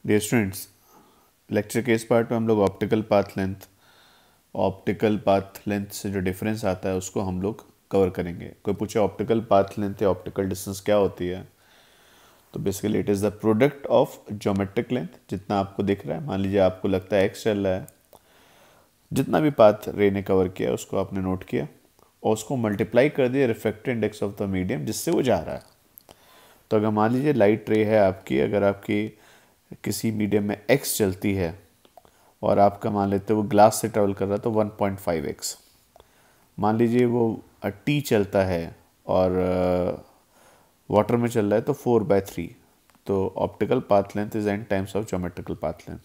Dear students, lecture के इस part में हम लोग ऑप्टिकल पाथ लेंथ से जो डिफरेंस आता है उसको हम लोग कवर करेंगे। कोई पूछे ऑप्टिकल पाथ लेंथ या ऑप्टिकल डिस्टेंस क्या होती है, तो basically it is the product of geometric length. जितना आपको दिख रहा है, मान लीजिए आपको लगता है एक्स चल रहा है, जितना भी पाथ रे ने कवर किया उसको आपने नोट किया और उसको मल्टीप्लाई कर दिया refractive index of the medium जिससे वो जा रहा है। तो अगर मान लीजिए लाइट रे है आपकी, अगर आपकी किसी मीडियम में एक्स चलती है और आपका मान लेते हैं वो ग्लास से ट्रेवल कर रहा है तो 1.5x। मान लीजिए वो टी चलता है और वाटर में चल रहा है तो 4/3। तो optical path length is n times of geometrical path length.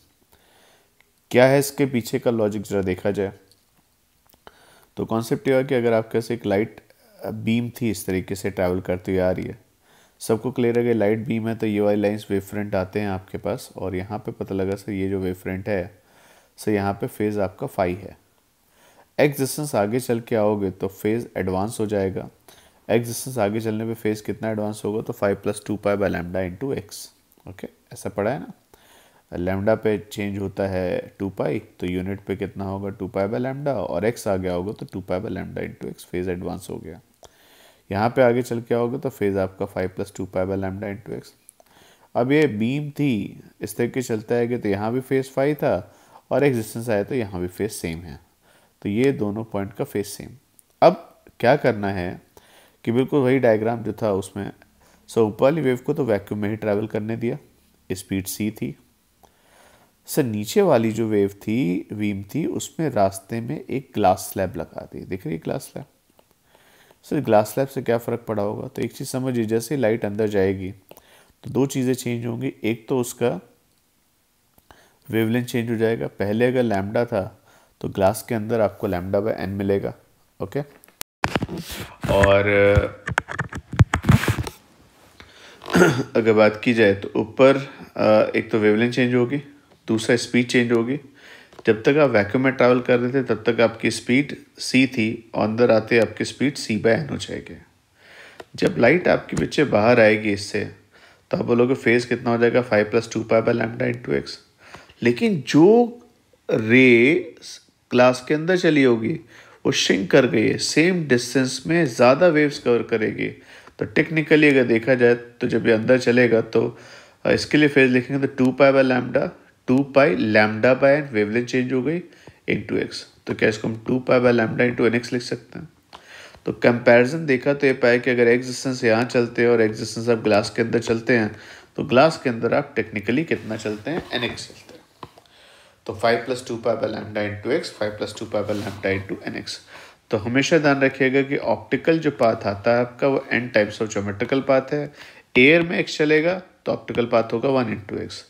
क्या है इसके पीछे का लॉजिक जरा देखा जाए तो कॉन्सेप्ट यह है कि अगर आपके पास एक लाइट बीम थी, इस तरीके से ट्रैवल करती हुई आ रही है, सबको क्लियर है कि लाइट बीम है तो ये वाली लाइंस वेव फ्रंट आते हैं आपके पास, और यहाँ पे पता लगा सर ये जो वेव फ्रंट है सर यहाँ पे फेज़ आपका फाई है। एक्स डिस्टेंस आगे चल के आओगे तो फेज़ एडवांस हो जाएगा। एक्स डिस्टेंस आगे चलने पे फेज़ कितना एडवांस होगा, तो 5+2π/λ इंटू एक्स। ओके, ऐसा पढ़ा है ना। लैम्डा पे चेंज होता है 2π, तो यूनिट पे कितना होगा 2π/λ, और एक्स आ गया होगा तो 2π/λ इंटू एक्स। फेज़ एडवांस हो गया। यहाँ पे आगे चल के आओगे तो फेज़ आपका 5+2π/λ इंटू एक्स। अब ये बीम थी, इस तरीके चलता है कि तो यहाँ भी फेस फाई था और एक डिस्टेंस आया तो यहाँ भी फेस सेम है, तो ये दोनों पॉइंट का फेस सेम। अब क्या करना है कि बिल्कुल वही डायग्राम जो था उसमें, सो ऊपर वाली वेव को तो वैक्यूम में ही ट्रैवल करने दिया, स्पीड c थी। सर नीचे वाली जो वेव थी, बीम थी, उसमें रास्ते में एक ग्लास स्लैब लगा दी। देख रही है glass slab. Sir glass slab से क्या फ़र्क पड़ा होगा, तो एक चीज़ समझिए, जैसे लाइट अंदर जाएगी तो दो चीज़ें चेंज होंगी। एक तो उसका वेवलेंथ चेंज हो जाएगा। पहले अगर लैम्डा था तो ग्लास के अंदर आपको λ/n मिलेगा। ओके, और अगर बात की जाए तो ऊपर एक तो वेवलेंथ चेंज होगी, दूसरा स्पीड चेंज होगी। जब तक आप वैक्यूम में ट्रैवल कर रहे थे तब तक आपकी स्पीड c थी और अंदर आते आपकी स्पीड c/n हो जाएगी। जब लाइट आपके पीछे बाहर आएगी इससे, तो आप बोलोगे फेज़ कितना हो जाएगा 5+2π/λ इंटू एक्स। लेकिन जो रे ग्लास के अंदर चली होगी वो श्रिंक कर गई है, सेम डिस्टेंस में ज़्यादा वेव्स कवर करेगी। तो टेक्निकली अगर देखा जाए तो जब ये अंदर चलेगा तो इसके लिए फेज लिखेंगे तो 2π/λ, 2π λ/n, वेवलेंथ चेंज हो गई, इंटू एक्स। तो क्या इसको हम 2π/λ इंटू nx लिख सकते हैं। तो कंपैरिजन देखा तो ये पाया कि अगर एक्स डिस्टेंस यहाँ चलते हैं और एक्स डिस्टेंस आप ग्लास के अंदर चलते हैं तो ग्लास के अंदर आप टेक्निकली कितना चलते हैं, nx चलते हैं। तो 5+2π/λ इंटू एक्स, 5+2π/λ इंटू nx। तो हमेशा ध्यान रखिएगा कि ऑप्टिकल जो पाथ आता है आपका वो n types of geometrical path है। एयर में x चलेगा तो ऑप्टिकल पाथ होगा 1 इंटू एक्स,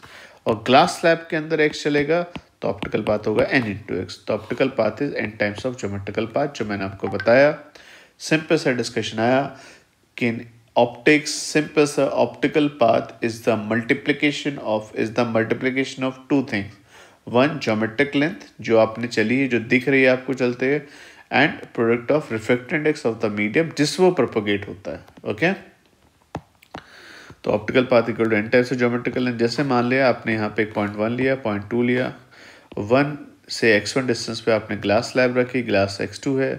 और ग्लास स्लैब के अंदर x चलेगा तो ऑप्टिकल पाथ होगा n इंटू एक्स। तो optical path is n times of geometrical path, जो मैंने आपको बताया। सिंपल सा डिस्कशन आया कि इन ऑप्टिक्स सिंपल सा optical path is the multiplication of two things. One, geometric length जो आपने चली है, जो दिख रही है आपको चलते हुए, end product of refractive index of the medium जिस वो प्रोपोगेट होता है। ओके, तो optical path equal to n types of geometrical length. जैसे मान लिया आपने यहाँ पे 0.1 लिया, 0.2 लिया, 1 से x1 डिस्टेंस पे आपने ग्लास स्लैब रखी, ग्लास x2 है।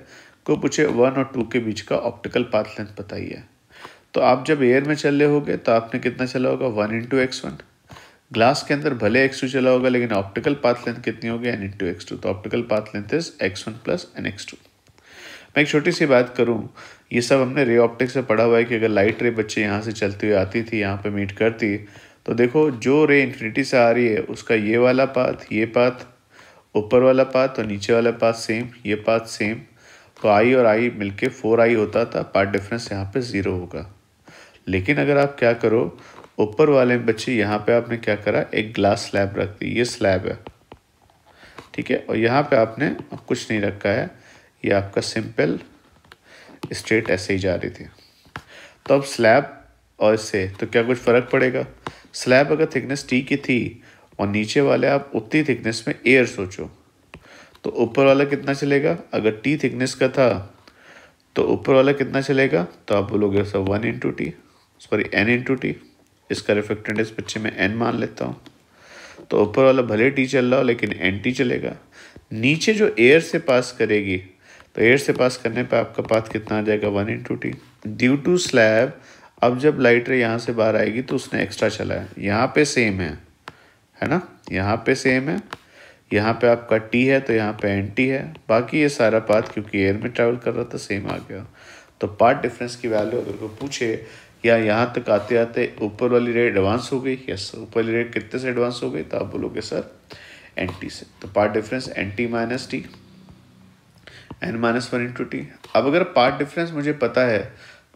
को पूछे 1 और 2 के बीच का ऑप्टिकल पाथ लेंथ बताइए, तो आप जब एयर में चल रहे होगे तो आपने कितना चला होगा 1 इंटू x1। ग्लास के अंदर भले x2 चला होगा लेकिन ऑप्टिकल पाथ लेंथ कितनी होगी, n इंटू x2। तो optical path length is x1 plus nx2। मैं एक छोटी सी बात करूं, ये सब हमने रे ऑप्टिक्स से पढ़ा हुआ है कि अगर लाइट रे बच्चे यहाँ से चलती हुई आती थी, यहाँ पे मीट करती, तो देखो जो रे इन्फिनिटी से आ रही है उसका ये वाला पाथ, ये पाथ, ऊपर वाला पाथ और नीचे वाला पाथ सेम, ये पाथ सेम। तो आई और आई मिलके 4i होता था, पाथ डिफरेंस यहाँ पे 0 होगा। लेकिन अगर आप क्या करो, ऊपर वाले बच्चे यहाँ पे आपने क्या करा, एक ग्लास स्लैब रख दी, ये स्लैब है, ठीक है, और यहाँ पे आपने कुछ नहीं रखा है, ये आपका सिंपल स्ट्रेट ऐसे ही जा रही थी। तो अब स्लैब और इससे तो क्या कुछ फ़र्क पड़ेगा। स्लैब अगर थिकनेस टी की थी और नीचे वाले आप उतनी थिकनेस में एयर सोचो, तो ऊपर वाला कितना चलेगा, अगर टी थिकनेस का था तो ऊपर वाला कितना चलेगा, तो आप बोलोगे sir 1 into T, sorry n into T. इसका रिफ्रैक्टिव इंडेक्स बच्चे में n मान लेता हूँ। तो ऊपर वाला भले टी चल रहा हो लेकिन एंटी चलेगा। नीचे जो एयर से पास करेगी तो एयर से पास करने पे आपका पाथ कितना आ जाएगा 1 × t। ड्यू टू स्लैब अब जब लाइट रे यहाँ से बाहर आएगी तो उसने एक्स्ट्रा चला है, यहाँ पे सेम है ना, यहाँ पे सेम है, यहाँ पे आपका टी है तो यहाँ पे एंटी है, बाकी ये सारा पाथ क्योंकि एयर में ट्रैवल कर रहा था सेम आ गया। तो पाथ डिफरेंस की वैल्यू अगर कोई पूछे या यहाँ तक आते आते ऊपर वाली रेट एडवांस हो गई, यस ऊपर वाली रेट कितने से एडवांस हो गई, तो आप बोलोगे सर एंटी से। तो path difference anti minus T n-1 × t। अब अगर पाथ डिफरेंस मुझे पता है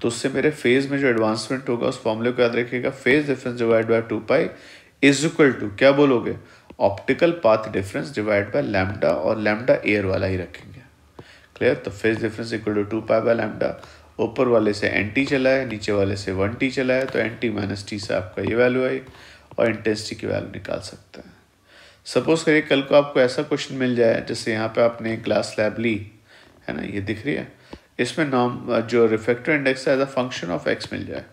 तो उससे मेरे फेज में जो एडवांसमेंट होगा उस फॉर्मूले को याद रखिएगा, phase difference divide by 2π is equal to क्या बोलोगे, optical path difference divide by lambda, और लैम्डा एयर वाला ही रखेंगे। क्लियर। तो phase difference equal to 2π by lambda, ऊपर वाले से एंटी चला है नीचे वाले से 1t चला है, तो एंटी माइनस टी से आपका ये वैल्यू आई और इंटेंसिटी की वैल्यू निकाल सकते हैं। सपोज करिए कल को आपको ऐसा क्वेश्चन मिल जाए जैसे यहाँ पे आपने ग्लास स्लैब ली है ना, ये दिख रही है, इसमें नॉर्म जो रिफ्रैक्टिव इंडेक्स है as a function of x मिल जाए,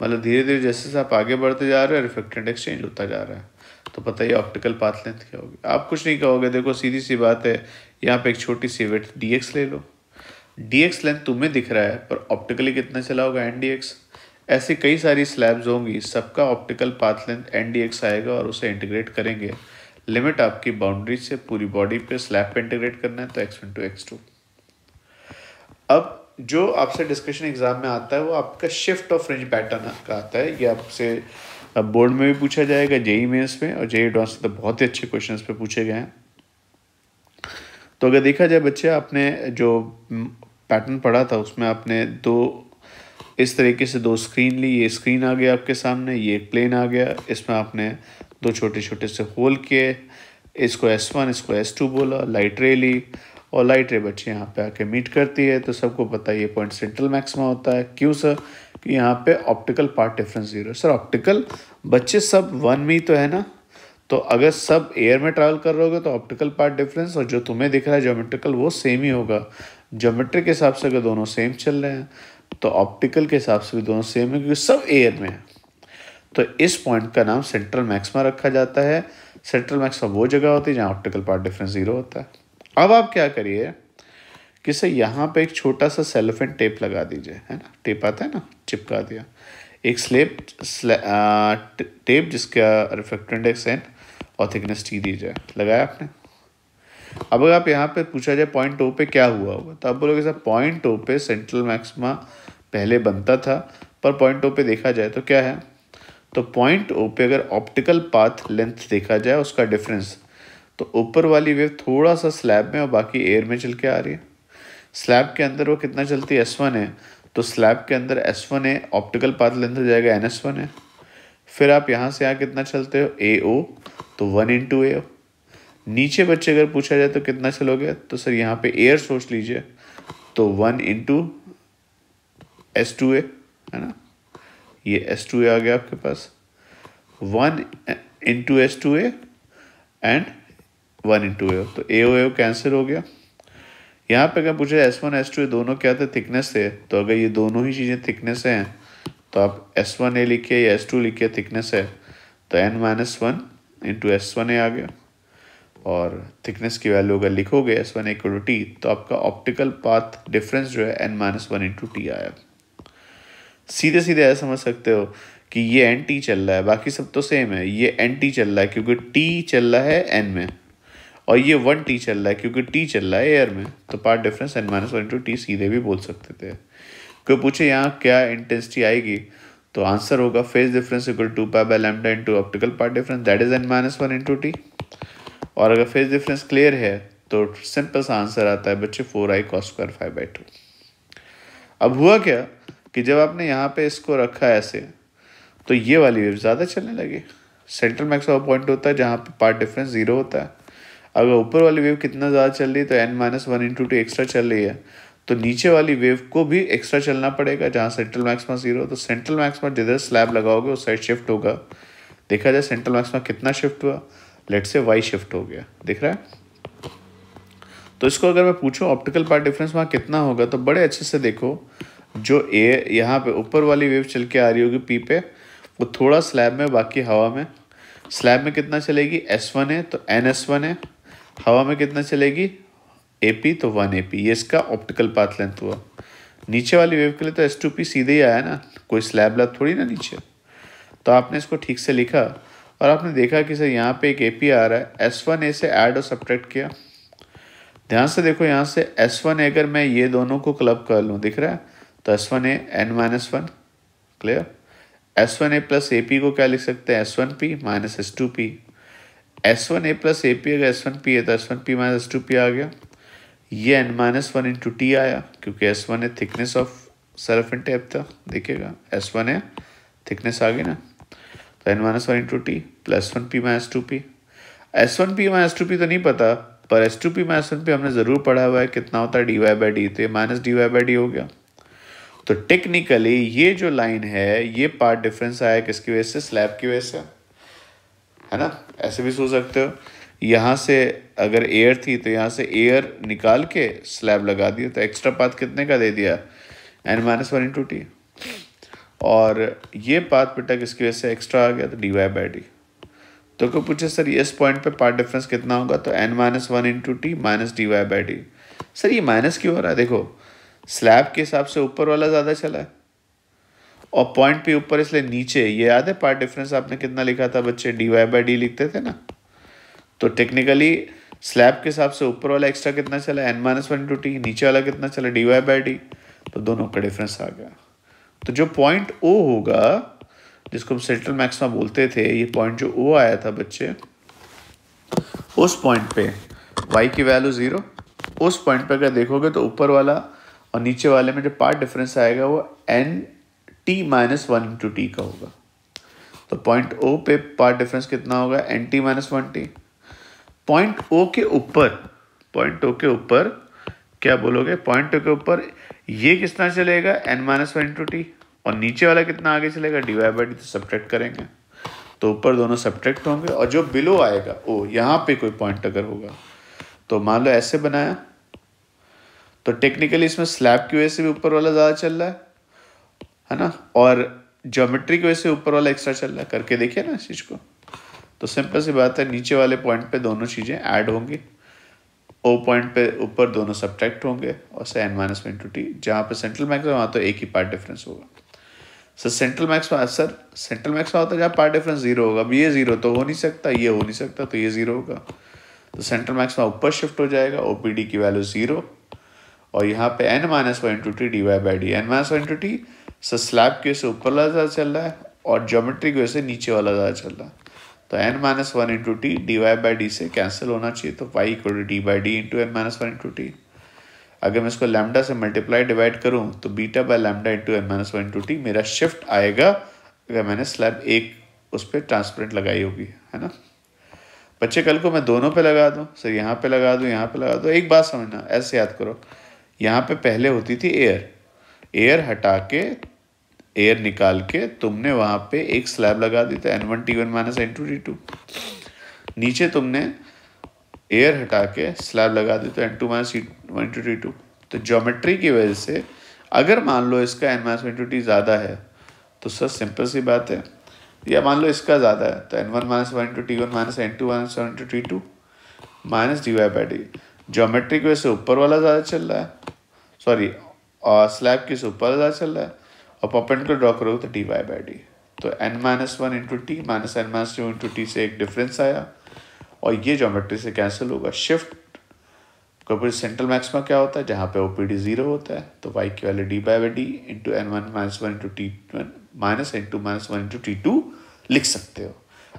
मतलब धीरे धीरे जैसे जैसे आप आगे बढ़ते जा रहे हो रिफ्रैक्टिव इंडेक्स चेंज होता जा रहा है, तो बताइए ऑप्टिकल पाथ लेंथ क्या होगी। आप कुछ नहीं कहोगे, देखो सीधी सी बात है, यहाँ पे एक छोटी सी विड्थ dx ले लो, dx लेंथ तुम्हें दिख रहा है पर ऑप्टिकली कितना चला होगा ndx। ऐसी कई सारी स्लैब्स होंगी, सबका ऑप्टिकल पाथ लेंथ ndx आएगा और उसे इंटीग्रेट करेंगे, लिमिट आपकी बाउंड्री से पूरी बॉडी पे स्लैब पे इंटीग्रेट करना है तो x1 x2। अब जो आपसे डिस्कशन एग्जाम में आता है वो आपका शिफ्ट ऑफ फ्रिंज पैटर्न का आता है, ये आपसे बोर्ड में भी पूछा जाएगा, जेई मेंस में और जेई एडवांस में तो बहुत ही अच्छे क्वेश्चन पे पूछे गए हैं। तो अगर देखा जाए बच्चे, आपने जो पैटर्न पढ़ा था उसमें आपने इस तरीके से दो स्क्रीन ली, ये स्क्रीन आ गया आपके सामने, ये एक प्लेन आ गया, इसमें आपने दो छोटे छोटे से होल किए, इसको S1 इसको S2 बोला, लाइट रे ली और लाइट रे बच्चे यहाँ पे आके मीट करती है, तो सबको पता है ये पॉइंट सेंट्रल मैक्सिमा होता है। क्यों सर? कि यहाँ पे optical path difference 0। Sir optical बच्चे सब 1 में ही तो है ना, तो अगर सब एयर में ट्रैवल कर रहे होगे तो ऑप्टिकल पाथ डिफरेंस और जो तुम्हें दिख रहा है ज्योमेट्रिकल वो सेम ही होगा। ज्योमेट्री के हिसाब से अगर दोनों सेम चल रहे हैं तो ऑप्टिकल के हिसाब से भी दोनों सेम है, क्योंकि सब एयर में है। तो इस पॉइंट का नाम सेंट्रल मैक्सिमा रखा जाता है। सेंट्रल मैक्सिमा वो जगह होती है जहाँ ऑप्टिकल पाथ डिफरेंस 0 होता है। अब आप क्या करिए कि सर यहाँ पे एक छोटा सा सेलोफेन टेप लगा दीजिए, है ना, टेप आता है ना, चिपका दिया एक टेप जिसका रिफ्रैक्टिव इंडेक्स n और थिकनेस t दी जाए, लगाया आपने। अब अगर आप यहाँ पे पूछा जाए पॉइंट O पे क्या हुआ होगा, तो आप बोलोगे सर पॉइंट O पे सेंट्रल मैक्सिमा पहले बनता था, पर पॉइंट O पे देखा जाए तो क्या है, तो पॉइंट O पे अगर ऑप्टिकल पाथ लेंथ देखा जाए उसका डिफरेंस, तो ऊपर वाली वेव थोड़ा सा स्लैब में और बाकी एयर में चल के आ रही है। स्लैब के अंदर वो कितना चलती है, S1 है, तो स्लैब के अंदर S1 है, ऑप्टिकल पाथ लेंथ हो जाएगा NS1 है। फिर आप यहाँ से यहाँ कितना चलते हो AO, तो 1 × AO। नीचे बच्चे अगर पूछा जाए तो कितना चलोगे, तो सर यहाँ पे एयर सोच लीजिए, तो 1 × S2A है ना, ये S2A आ गया आपके पास, 1 × S2A एंड 1 × AO, तो AO कैंसिल हो गया। यहाँ पे अगर पूछे S1 S2 दोनों क्या थे, थिकनेस थे, तो अगर ये दोनों ही चीज़ें थिकनेस हैं तो आप S1A लिखिए या S2 लिखिए, थिकनेस है तो n-1 × S1A आ गया, और थिकनेस की वैल्यू अगर लिखोगे S1A = t तो आपका ऑप्टिकल पाथ डिफरेंस जो है n-1 × t आया। सीधे सीधे ऐसा समझ सकते हो कि ये nt चल रहा है, बाकी सब तो सेम है, ये nt चल रहा है क्योंकि t चल रहा है n में, और ये 1t चल रहा है क्योंकि t चल रहा है एयर में, तो पाथ डिफरेंस n-1 × t सीधे भी बोल सकते थे। कोई पूछे यहाँ क्या इंटेंसिटी आएगी, तो आंसर होगा phase difference = 2π / lambda × optical path difference, that is n-1 × t। और अगर फेज डिफरेंस क्लियर है तो सिंपल सा आंसर आता है बच्चे 4i cos² 5/2। अब हुआ क्या कि जब आपने यहाँ पे इसको रखा ऐसे, तो ये वाली वेव ज़्यादा चलने लगी। सेंट्रल मैक्सिमा पॉइंट होता है जहाँ पे पाथ डिफरेंस 0 होता है। अगर ऊपर वाली वेव कितना ज़्यादा चल रही है, तो n-1 × t एक्स्ट्रा चल रही है, तो नीचे वाली वेव को भी एक्स्ट्रा चलना पड़ेगा जहाँ सेंट्रल मैक्सिमा 0। तो सेंट्रल मैक्सिमा जिधर स्लैब लगाओगे उस साइड शिफ्ट होगा। देखा जाए सेंट्रल मैक्सिमा कितना शिफ्ट हुआ, लेट से y शिफ्ट हो गया, दिख रहा है। तो इसको अगर मैं पूछूं ऑप्टिकल पाथ डिफरेंस वहाँ कितना होगा, तो बड़े अच्छे से देखो, जो यहाँ पे ऊपर वाली वेव चल के आ रही होगी P पे, वो थोड़ा स्लैब में बाकी हवा में, स्लैब में कितना चलेगी, S1 है तो NS1 है, हवा में कितना चलेगी, AP तो 1 AP, ये इसका ऑप्टिकल पाथ लेंथ हुआ। नीचे वाली वेव के लिए तो S2P सीधे ही आया ना, कोई स्लैब लैब थोड़ी ना नीचे। तो आपने इसको ठीक से लिखा और आपने देखा कि सर यहाँ पे एक AP आ रहा है, S1A से ऐड और सब्ट्रैक्ट किया। ध्यान से देखो, यहाँ से S1A अगर मैं ये दोनों को क्लब कर लूँ, दिख रहा है, तो S1A N-1 clear. S1A plus AP को क्या लिख सकते हैं, S1P minus S2P। S1A plus AP अगर S1P है तो S1P माइनस S2P आ गया। ये N-1 इंटू T आया, क्योंकि S1A थिकनेस ऑफ सरफेंट टैप था, देखिएगा S1A थिकनेस आ गई ना, तो N-1 into T plus 1P minus 2P। S1P minus 2P तो नहीं पता, पर S2P माइनस 1P हमने ज़रूर पढ़ा हुआ है, कितना होता है dy/d, तो ये माइनस dy/d हो गया। तो टेक्निकली ये जो लाइन है, ये पार्ट डिफरेंस आया किसकी वजह से, स्लैब की वजह से, है ना। ऐसे भी सोच सकते हो, यहाँ से अगर एयर थी तो यहाँ से एयर निकाल के स्लैब लगा दिया, तो एक्स्ट्रा पाथ कितने का दे दिया, N-1 इंटू T, और ये पाथ बेटा किसकी वजह से एक्स्ट्रा आ गया, तो dy/d। तो को पूछे सर इस पॉइंट पे पार्ट डिफरेंस कितना होगा, तो N-1 into T minus dy/d। Sir ये माइनस क्यों हो रहा है, देखो स्लैब के हिसाब से ऊपर वाला ज़्यादा चला है और पॉइंट पे ऊपर, इसलिए नीचे, ये याद है पार्ट डिफरेंस आपने कितना लिखा था बच्चे, dy/d लिखते थे ना। तो टेक्निकली स्लैब के हिसाब से ऊपर वाला एक्स्ट्रा कितना चला, N-1 इंटू T, नीचे वाला कितना चला, dy/d, तो दोनों का डिफरेंस आ गया। तो जो पॉइंट O होगा, जिसको हम सेंट्रल मैक्सिमा बोलते थे, ये पॉइंट जो O आया था बच्चे, उस पॉइंट पे y की वैल्यू 0, उस पॉइंट पे अगर देखोगे तो ऊपर वाला और नीचे वाले में जो पार्ट डिफरेंस आएगा वो N-T-1 इंटू T का होगा। तो पॉइंट O पे पार्ट डिफरेंस कितना होगा, N-T-1T। पॉइंट O के ऊपर, पॉइंट O के ऊपर क्या बोलोगे, पॉइंट O के ऊपर ये कितना चलेगा, N-1 इंटू T, और नीचे वाला कितना आगे चलेगा, dy/d, तो सब्ट्रैक्ट करेंगे तो ऊपर दोनों सब्ट्रैक्ट होंगे, और जो बिलो आएगा ओ, यहाँ पे कोई पॉइंट अगर होगा तो मान लो ऐसे बनाया, तो टेक्निकली इसमें स्लैब की वजह से भी ऊपर वाला ज़्यादा चल रहा है ना, और ज्योमेट्री की वजह से ऊपर वाला एक्स्ट्रा चल रहा है, करके देखिए ना इस चीज़ को। तो सिंपल सी बात है, नीचे वाले पॉइंट पे दोनों चीज़ें ऐड होंगी, ओ पॉइंट पे ऊपर दोनों सब्ट्रैक्ट होंगे, और से N-1 इंटू T, जहाँ पे सेंट्रल मैक्सिमा वहाँ तो एक ही पार्ट डिफरेंस होगा। Sir central maxima, sir central maxima होता है जहाँ पार्ट डिफरेंस 0 होगा। अब ये 0 तो हो नहीं सकता, ये हो नहीं सकता, तो ये 0 होगा, तो सेंट्रल मैक्सिमा ऊपर शिफ्ट हो जाएगा, OPD की वैल्यू 0, और यहाँ पे N-1 into T dy/d, N-1 into T sir slab के से ऊपर वाला ज़्यादा चल रहा है और ज्योमेट्री की वजह से नीचे वाला ज़्यादा चल रहा है, तो N-1 इंटू T dy/d से कैंसिल होना चाहिए, तो y equal to d/d into N-1 into T। अगर मैं इसको लैम्डा से मल्टीप्लाई डिवाइड करूँ तो beta by lambda into N-1 into T मेरा शिफ्ट आएगा, अगर मैंने स्लैब एक उस पर ट्रांसपेरेंट लगाई होगी, है ना बच्चे। कल को मैं दोनों पे लगा दूँ, सर यहाँ पे लगा दूँ, यहाँ पे लगा दूँ, एक बात समझना, ऐसे याद करो, यहाँ पे पहले होती थी एयर हटा के, एयर निकाल के तुमने वहाँ पे एक स्लैब लगा दी, तो N1T1 माइनस N2T2। नीचे तुमने एयर हटा के स्लैब लगा दी, तो N2 माइनस N2T2। तो ज्योमेट्री की वजह से अगर मान लो इसका N-1 ज़्यादा है, तो सर सिंपल सी बात है, या मान लो इसका ज़्यादा है, तो N1 minus N2T1 minus N2 minus N2T2 minus dy/d। Geometry की वजह से ऊपर वाला ज़्यादा चल रहा है, सॉरी स्लैब के से ऊपर ज़्यादा चल रहा है, और परपेंडिकुलर ड्रॉ करोगे तो dy/d। तो N-1 into T minus N-2 into T से एक डिफरेंस आया, और ये ज्योमेट्री से कैंसिल होगा। शिफ्ट कभी सेंट्रल मैक्सिमा क्या होता है, जहाँ पे OPD 0 होता है, तो y की value dy/d into N-1 minus 1 into T1 minus N-2 minus 1 into T2 लिख सकते हो।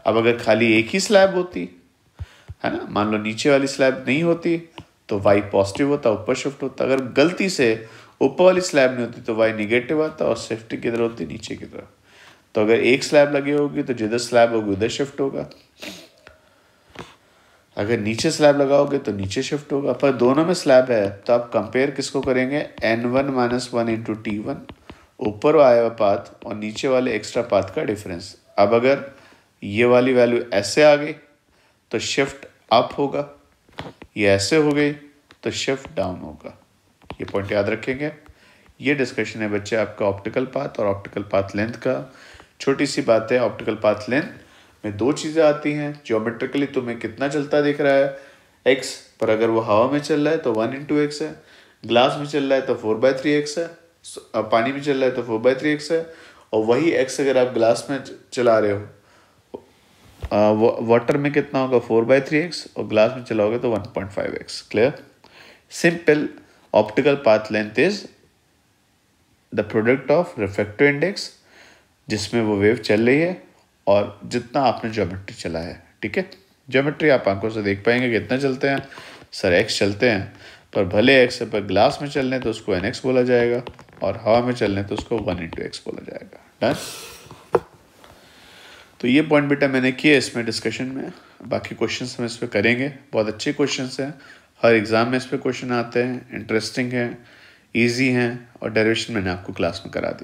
अब अगर खाली एक ही स्लैब होती है ना, मान लो नीचे वाली स्लैब नहीं होती, तो y पॉजिटिव होता, ऊपर शिफ्ट होता। अगर गलती से ऊपर वाली स्लैब नहीं होती तो y निगेटिव आता और शिफ्ट किधर होती, नीचे की तरफ। तो अगर एक स्लैब लगी होगी तो जिधर स्लैब होगी उधर शिफ्ट होगा, अगर नीचे स्लैब लगाओगे तो नीचे शिफ्ट होगा। पर दोनों में स्लैब है तो आप कंपेयर किसको करेंगे, N1 माइनस 1 इंटू T1, ऊपर आया हुआ पाथ और नीचे वाले एक्स्ट्रा पाथ का डिफरेंस। अब अगर ये वाली वैल्यू ऐसे आ गई तो शिफ्ट अप होगा, ये ऐसे हो गई तो शिफ्ट डाउन होगा। ये पॉइंट याद रखेंगे। ये डिस्कशन है बच्चे आपका ऑप्टिकल पाथ और ऑप्टिकल पाथ लेंथ का। छोटी सी बात है, ऑप्टिकल पाथ लेंथ में दो चीज़ें आती हैं। ज्योमेट्रिकली तुम्हें कितना चलता दिख रहा है x, पर अगर वो हवा में चल रहा है तो 1 × x है, ग्लास में चल रहा है तो 4/3x है, पानी में चल रहा है तो 4/3x है, और वही x अगर आप ग्लास में चला रहे हो, वाटर में कितना होगा 4/3x, और ग्लास में चलाओगे तो 1.5x। Clear? Simple optical path length is the product of refractive index, जिसमें वो वेव चल रही है, और जितना आपने ज्योमेट्री चला है। ठीक है, ज्योमेट्री आप आंखों से देख पाएंगे कितना चलते हैं सर, x चलते हैं, पर भले x पर ग्लास में चलने तो उसको nx बोला जाएगा, और हवा में चलने तो उसको 1 × x बोला जाएगा। डन? तो ये पॉइंट बेटा मैंने किया इसमें डिस्कशन में, बाकी क्वेश्चंस हम इस पर करेंगे। बहुत अच्छे क्वेश्चंस हैं, हर एग्ज़ाम में इस पर क्वेश्चन आते हैं, इंटरेस्टिंग हैं, ईजी हैं, और डेरिवेशन मैंने आपको क्लास में करा दी।